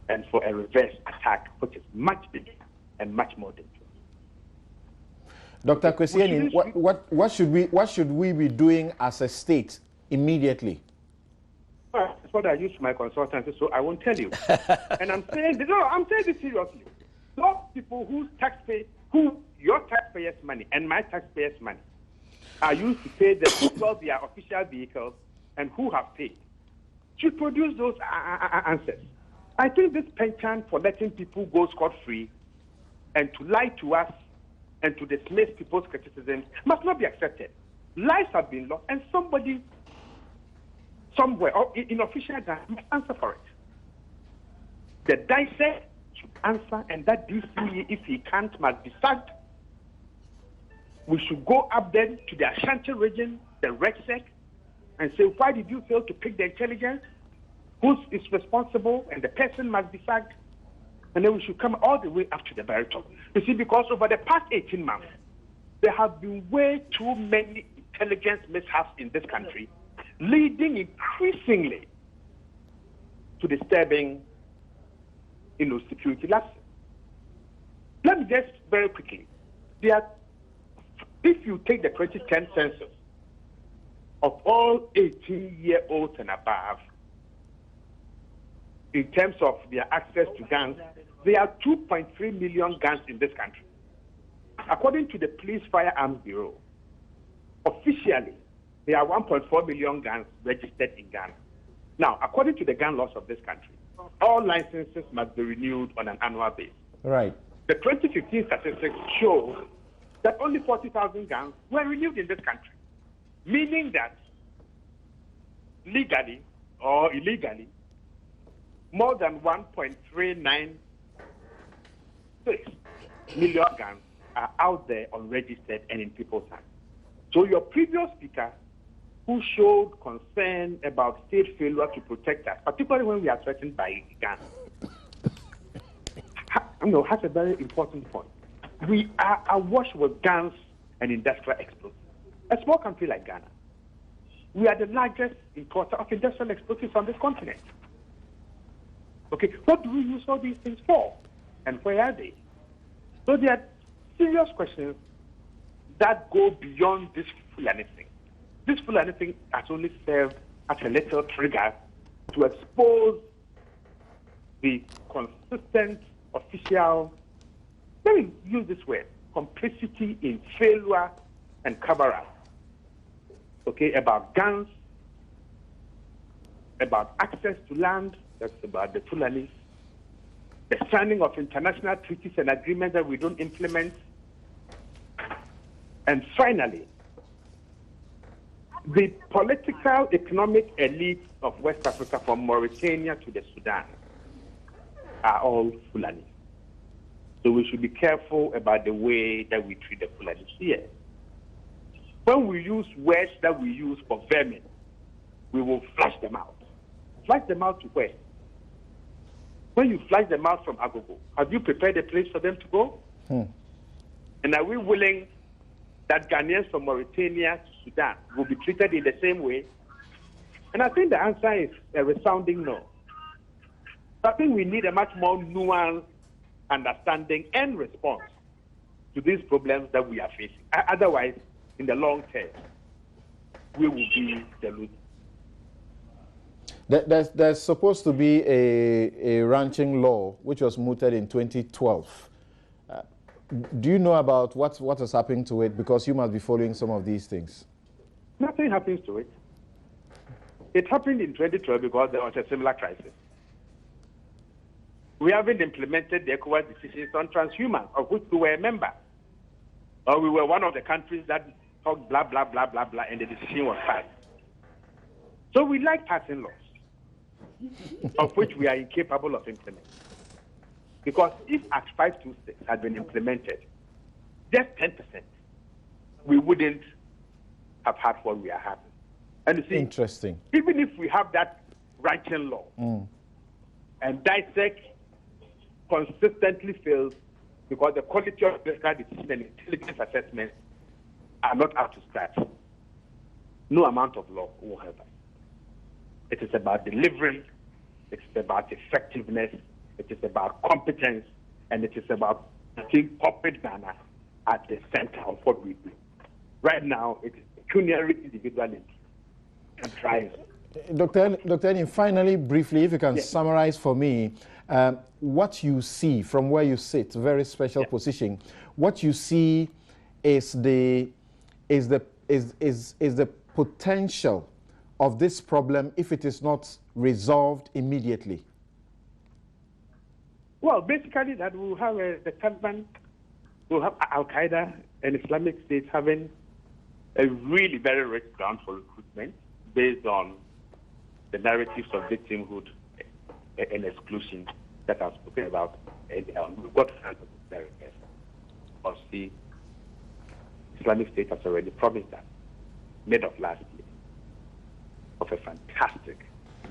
and for a reverse attack, which is much bigger and much more dangerous. Dr. Kwesieni, what should we be doing as a state immediately? Well, that's what I use for my consultancy, so I won't tell you. And I'm saying this, seriously. Those people your taxpayers' money and my taxpayers' money are used to pay them to sell their official vehicles and who have paid should produce those answers. I think this penchant for letting people go scot-free and to lie to us and to dismiss people's criticisms must not be accepted. Lives have been lost, and somebody, somewhere, or in official ground, must answer for it. The DISEC should answer, and that DC, if he can't, must be sacked. We should go up then to the Ashanti region, the RedSec, and say, why did you fail to pick the intelligence? Who is responsible? And the person must be sacked. And then we should come all the way up to the very top. You see, because over the past 18 months, there have been way too many intelligence mishaps in this country, leading increasingly to disturbing, security lapses. Let me just very quickly. If you take the 2010 census of all 18-year-olds and above, in terms of their access to guns, there are 2.3 million guns in this country. According to the Police Firearms Bureau, officially, there are 1.4 million guns registered in Ghana. Now, according to the gun laws of this country, all licenses must be renewed on an annual basis. Right. The 2015 statistics show that only 40,000 guns were renewed in this country, meaning that legally or illegally, more than 1.396 million guns are out there unregistered and in people's hands. So your previous speaker, who showed concern about state failure to protect us, particularly when we are threatened by guns, has a very important point. We are awash with guns and industrial explosives. A small country like Ghana, we are the largest importer of industrial explosives on this continent. Okay, what do we use all these things for? And where are they? So there are serious questions that go beyond this Fulani thing. This Fulani thing has only served as a little trigger to expose the consistent official, let me use this word, complicity in failure and cover-up, okay, about guns, about access to land, that's about the Fulani, the signing of international treaties and agreements that we don't implement, and finally, the political, economic elites of West Africa, from Mauritania to the Sudan, are all Fulani. So we should be careful about the way that we treat the Fulani here. When we use words that we use for vermin, we will flush them out. Flush them out to where? When you flush them out from Agogo, have you prepared a place for them to go? And are we willing that Ghanaians from Mauritania to Sudan will be treated in the same way? And I think the answer is a resounding no. So I think we need a much more nuanced understanding and response to these problems that we are facing. Otherwise, in the long term, we will be the losers. There's supposed to be a ranching law which was mooted in 2012. Do you know about what is happening to it? Because you must be following some of these things. Nothing happens to it. It happened in 2012 because there was a similar crisis. We haven't implemented the ECOWAS decisions on transhumance, of which we were a member. Or we were one of the countries that talked blah, blah, blah, blah, blah, and the decision was passed. So we like passing laws, of which we are incapable of implementing. Because if Act 526 had been implemented, just 10%, we wouldn't have had what we are having. And you see, interesting. Even if we have that ranching law and dissect consistently fails because the quality of political decision and intelligence assessments are not up to scratch, no amount of law will help us. It is about delivery, it is about effectiveness, it is about competence, and it is about putting corporate Ghana at the center of what we do. Right now, it is pecuniary individualism and drives. Dr. Eddie, finally, briefly, if you can summarize for me what you see from where you sit, very special position. What you see is the potential of this problem if it is not resolved immediately. Well, basically, that we'll have the Taliban, we'll have Al Qaeda and Islamic State having a really very rich ground for recruitment based on the narratives of victimhood and exclusion that I've spoken about. And we've got very best. Because the Islamic State has already promised that, mid of last year, of a fantastic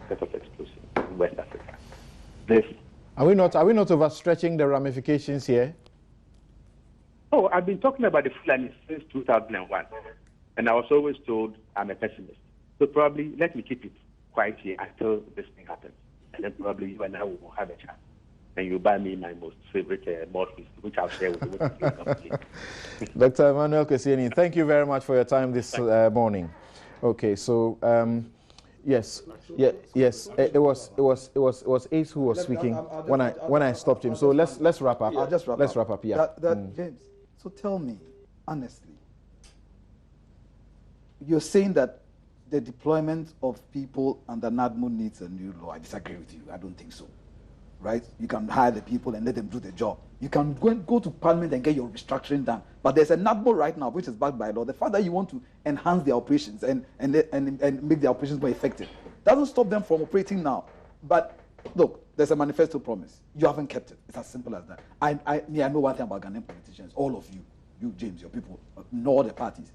set of explosives in West Africa. Are we not overstretching the ramifications here? Oh, I've been talking about the Fulani since 2001, and I was always told I'm a pessimist. So probably let me keep it quiet here until this thing happens, and then probably you and I will have a chat, and you buy me my most favorite malt whiskey, which I'll share with you. Dr. Emmanuel Kwesieni, thank you very much for your time this morning. Okay, so yes. It was Ace who was speaking when I stopped him. So let's wrap up. I'll just wrap up. Let's wrap up. Yeah. James, so tell me honestly, you're saying that the deployment of people under NADMO needs a new law. I disagree with you. I don't think so. Right? You can hire the people and let them do the job. You can go to Parliament and get your restructuring done. But there's a NADMO right now which is backed by law. The fact that you want to enhance their operations and make their operations more effective doesn't stop them from operating now. But look, there's a manifesto promise. You haven't kept it. It's as simple as that. I know one thing about Ghanaian politicians, all of you James, your people, all the parties.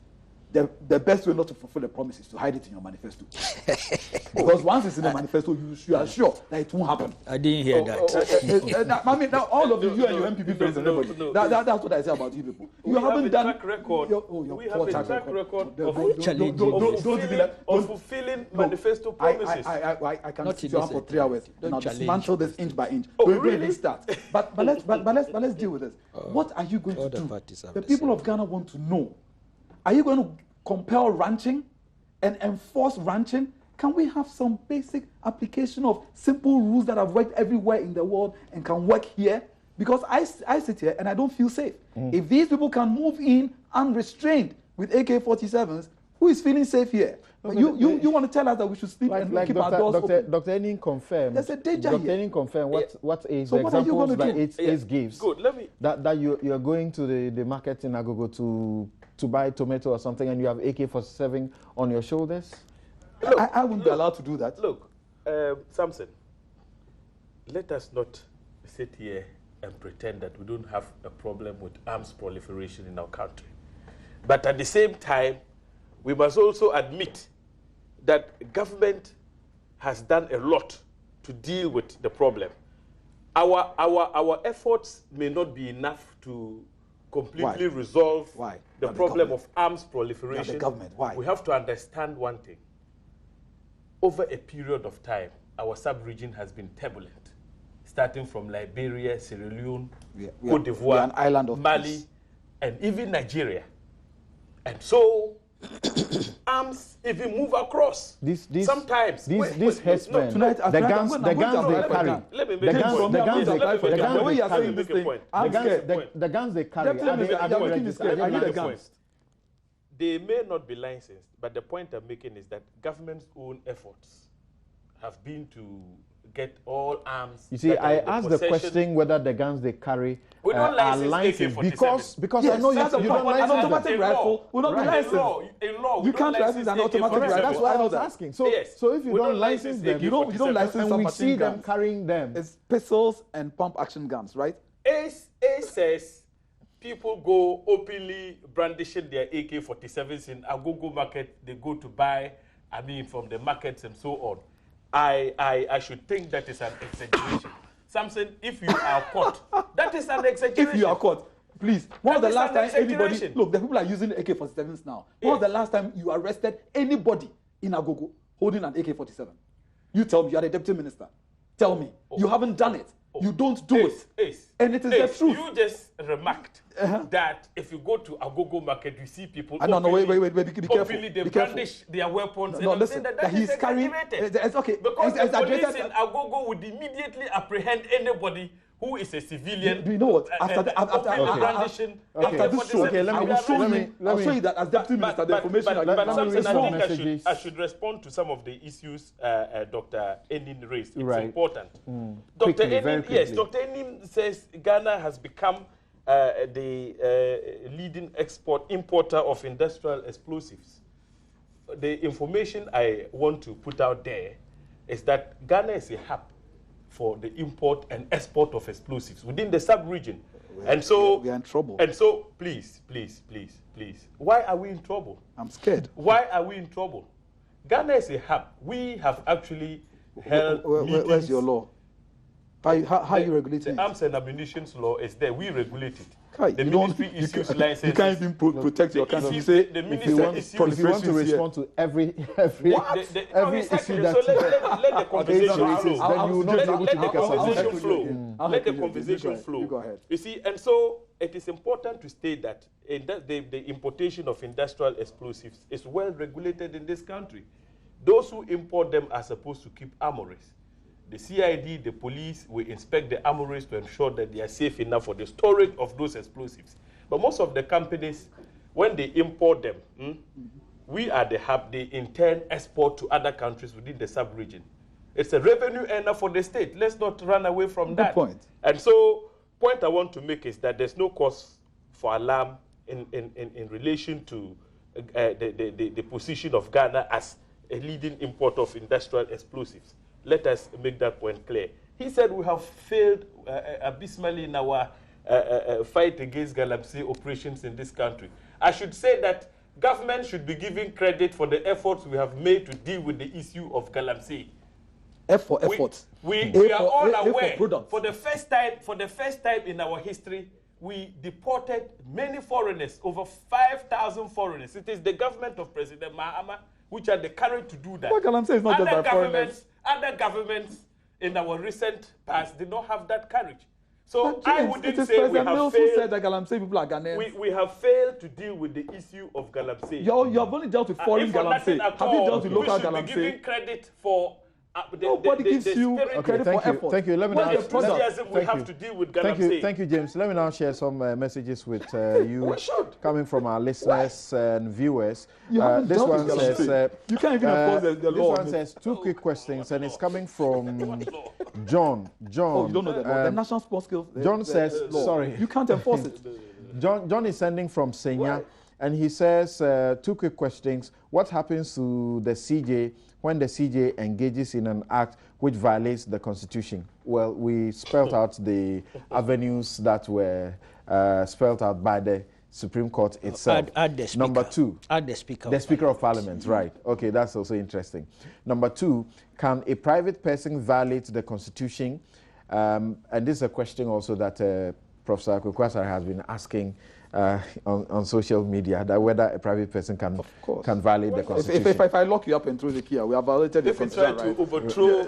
The best way not to fulfill the promise is to hide it in your manifesto. Because once it's in the manifesto, you are sure that it won't happen. I didn't hear that. I mean, now all of you and your MPP friends and everybody. That's what I say about you people. You haven't done track record. We have a track record of fulfilling manifesto promises. I can sit you for 3 hours. Now dismantle this inch by inch. Oh, Don't really? even start. But let's deal with this. What are you going to do? The people of Ghana want to know. Are you going to compel ranching and enforce ranching Can we have some basic application of simple rules that have worked everywhere in the world and can work here? Because I sit here and I don't feel safe. If these people can move in unrestrained with AK-47s, who is feeling safe here? You want to tell us that we should sleep and keep our doors open? Dr. Enin confirmed. There's a danger Dr. here. Enin confirmed what is So the what are you examples gonna that do? AIDS gives. Good. Let me. That you are going to the market in Agogo to buy tomato or something, and you have AK-47 on your shoulders. Look, I wouldn't be allowed to do that. Look, Samson, let us not sit here and pretend that we don't have a problem with arms proliferation in our country. But at the same time, we must also admit that government has done a lot to deal with the problem. Our efforts may not be enough to completely resolve the problem of arms proliferation. The government. Why? We have to understand one thing. Over a period of time, our sub-region has been turbulent, starting from Liberia, Sierra Leone, Cote d'Ivoire, an island of Mali, peace. and even Nigeria. And so, arms even move across. Sometimes. These herdsmen, tonight, the guns I'm they going to carry. Let me make The a guns point. they carry. The way you are saying this thing, I'm scared. The guns they carry. Let me make a point. I need the guns. They may not be licensed, but the point I'm making is that government's own efforts have been to get all arms. You see, I asked the question whether the guns they carry We don't are license licensed because Yes, I know you that's a don't problem. An license them. automatic rifle will not be licensed. In law, You can't license an automatic rifle. That's why I was that. asking. So, Yes. so if you We don't don't license license them, You don't license and some we machine see them guns. carrying them. It's pistols and pump action guns, right? A says people go openly brandishing their AK-47s in Agogo market. They go to buy, from the markets and so on. I should think that is an exaggeration. Samson, if you are caught, that is an exaggeration. If you are caught, please. When was the That is last an time anybody... exaggeration. Look, the people are using AK-47s now. When was the last time you arrested anybody in Agogo holding an AK-47? You tell me, you are the deputy minister. Tell me. You haven't done it. You don't do it. And it is the truth. You just remarked that if you go to Agogo market, you see people. No, wait, be careful. Openly, they Be careful. brandish their weapons. No, and listen, that he's is carrying... exaggerated. It's okay. Because It's the police exaggerated. in Agogo would immediately apprehend anybody who is a civilian. Do you know what? After this show, I'll show you that as deputy minister, the information but something I think messages. I should respond to some of the issues Dr. Enin raised. It's Right. important. Quickly, Dr. very Enin, yes, quickly. Dr. Enin says Ghana has become the leading importer of industrial explosives. The information I want to put out there is that Ghana is a hub for the import and export of explosives within the sub-region. And so we are in trouble. And so, please, why are we in trouble? I'm scared. Why are we in trouble? Ghana is a hub. We have actually held meetings. Where's your law? How you regulate it? The arms and ammunition law is there. We regulate it. The you don't- ministry issues You licenses. can't even protect your country. You say the if ministry you want issues- If you want to proliferation here. respond to every No, exactly. issue that So let the conversation racist, flow. then you will not be able to Let the take a conversation submission. flow. Let the conversation flow. You go ahead. You see, and so it is important to state that the importation of industrial explosives is well regulated in this country. Those who import them are supposed to keep armories. The CID, the police, will inspect the armories to ensure that they are safe enough for the storage of those explosives. But most of the companies, when they import them, we are the hub, they in turn export to other countries within the sub-region. It's a revenue earner for the state. Let's not run away from that. Good point. And so, point I want to make is that there's no cause for alarm in relation to the position of Ghana as a leading importer of industrial explosives. Let us make that point clear. He said we have failed abysmally in our fight against Galamsey operations in this country. I should say that government should be giving credit for the efforts we have made to deal with the issue of Galamsey. F for effort. We A are for- all A for aware. product. For the first time in our history, we deported many foreigners, over 5,000 foreigners. It is the government of President Mahama which had the courage to do that. What Galamsey is not just by foreigners. Other governments in our recent past did not have that courage. So But I James, wouldn't it is say we President have Mills who said failed. that Galamsey people are Ghanaians. We have failed to deal with the issue of Galamsey. You have only dealt with foreign If for nothing Galamsey. at Have you all, dealt with local we should be giving Galamsey? credit for Nobody gives you spirit. credit thank for you. effort. Thank you. Let me Where's now- the product? Enthusiasm we Thank have you. to deal with Thank Galamsey. you, thank you, James. Let me now share some messages with you We should. coming from our listeners and viewers. You haven't This dealt one with says, Galamsey. You can't even enforce the this law. one says two quick questions, and it's coming from John. Oh, you don't know the law. The national sports skills. John says, law. sorry. You can't enforce it. John is sending from Senya, and he says, two quick questions. What happens to the CJ when the CJ engages in an act which violates the Constitution? Well, we spelled out the avenues that were spelled out by the Supreme Court itself. Add the speaker. Number two. Add the speaker. The Speaker of Parliament, right. Okay, that's also interesting. Number two, can a private person violate the Constitution? And this is a question also that Professor Akukwasar has been asking on social media, that whether a private person can violate the Constitution. If I lock you up and throw the key, we have violated the If you Constitution, try right? to overthrow,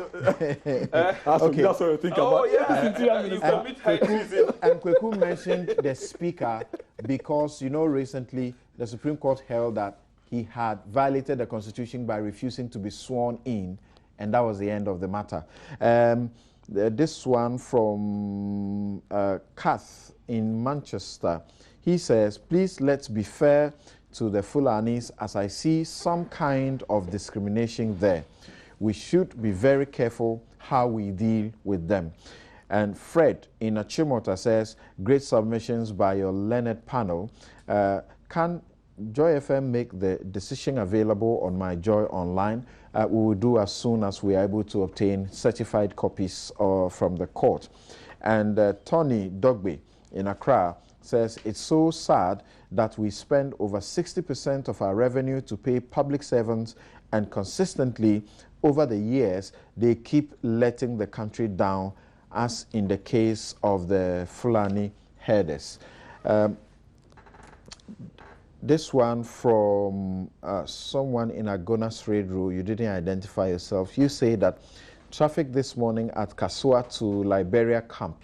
That's what you think about. you commit high treason. And Kweku mentioned the Speaker because, recently the Supreme Court held that he had violated the Constitution by refusing to be sworn in, and that was the end of the matter. This one from Kath in Manchester. He says, please let's be fair to the Fulanis as I see some kind of discrimination there. We should be very careful how we deal with them. And Fred in Achimota says, great submissions by your learned panel. Can Joy FM make the decision available on My Joy Online? We will do as soon as we are able to obtain certified copies from the court. And Tony Dogbe in Accra says, it's so sad that we spend over 60% of our revenue to pay public servants, and consistently over the years they keep letting the country down, as in the case of the Fulani herders. This one from someone in Agonas Road. You didn't identify yourself. You say that traffic this morning at Kasua to Liberia camp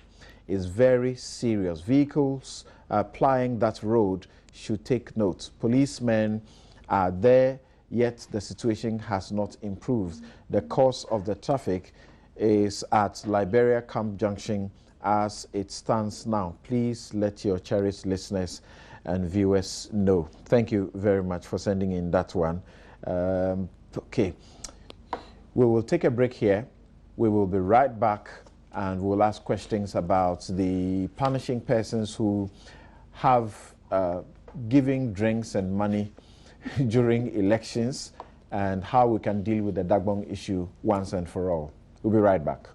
is very serious. Vehicles plying that road should take note. Policemen are there, yet the situation has not improved. The cause of the traffic is at Liberia Camp Junction as it stands now. Please let your cherished listeners and viewers know. Thank you very much for sending in that one. Okay, we will take a break here. We will be right back, and we'll ask questions about the punishing persons who have giving drinks and money during elections, and how we can deal with the Dagbong issue once and for all. We'll be right back.